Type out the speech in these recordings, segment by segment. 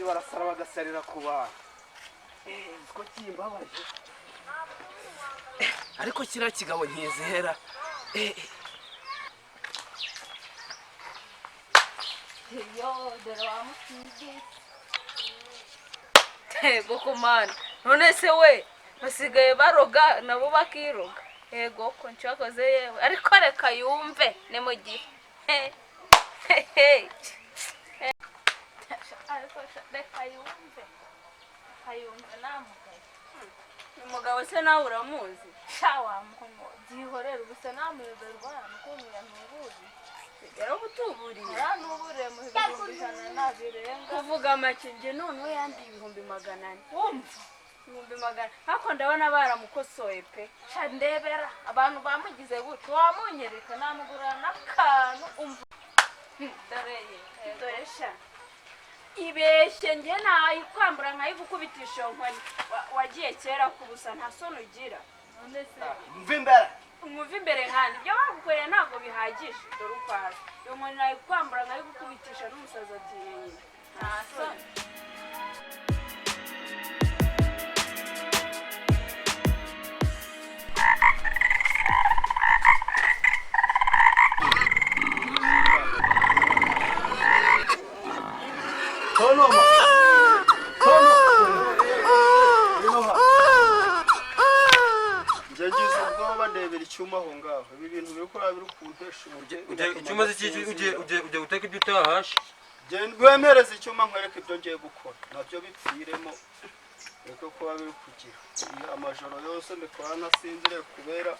abarozi barasara bagasarira ku bantu ko kimbabaje ariko kira kigabo nkizera yo dore wamusige ego kumana none se we basigaye baroga nabo bakiroga ego ko ncakoze yewe ariko reka yumve ne mu gihe ariko reka yumve hayumve namugaye umugabo se nawe uramuzi shawa mukono gihorera ubuse namuyoberwa nuko yantubuzi rero butuburiye nubure mu bihumbi 100 birenga kuvuga make nje none yandi 200 wumva 200 hako ndabona baramukosoye pe sha ndebera abantu bamugize gutyo wamunyereka namugurana kantu umva dareye doresha ibeshye nge nayikwambura nkayigukubitisha nkoni wagiye kera kubusa nta sono ugira none se umva imbere nkandi byo bagukoreye ntabwo bihagije dore upaza yo nkoni nayikwambura nkayigukubitisha n'umusaza agiye nta sono icyuma aho ngaho ibi bintu bikora biri kuntesha icyuma uje guteka ibyo utahashe wemereza icyuma nkwereka ibyo ngiye gukora nabyo bipfiremo reka kuba biri kugira amajoro yose ndikora nasinzire kubera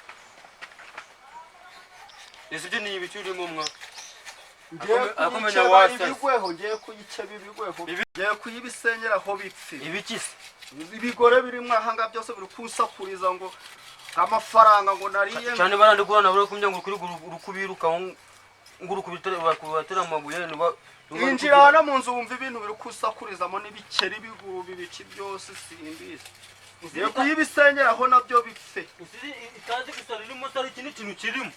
ibyo ni ibiki urimo mwa akomenya wasa ngiye kuyiceba ibigweho ngiye kuyibisenyera aho bipfi ibikisi ibigore birimo ahanga byose biri kusakuriza ngo amafaranga ngo nariye cyane barandi kurana bari kumya ngo kuri rukubiruka nguru kubatera amabuye injira hano mu nzu wumva ibintu biri kusakurizamo n'ibikeri biguru bibiki byose simbizi ugiye kuyibisenyera aho nabyo bipfe itazi gusarira sari ikintu kirimo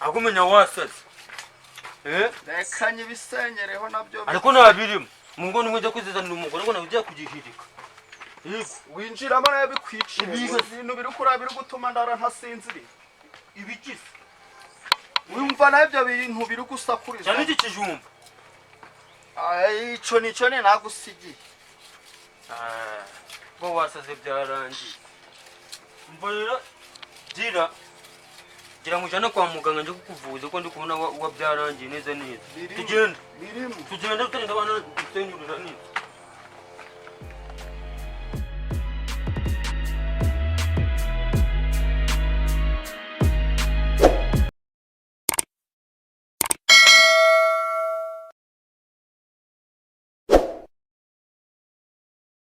akomenya wasaze reka nyibisenyereho nabyo ariko nabirimo mu ngo nimwe cyo kwizanira umugore ngo nawe ugiye kugihirika winjiramo nayo bikwiciye ibintu biri kurabira gutuma ndara ntasinziriye ibikisi wumva nabyo bintu biri gusakuriza cyane iki kijumba ico nico ne nagusigiye bo wasaze byarangiye mborera gira ngo jana kwa muganga nje kukuvuza ko ndi kubona wa byarangiye neza neza tugenda utenda bana tutenyurira neza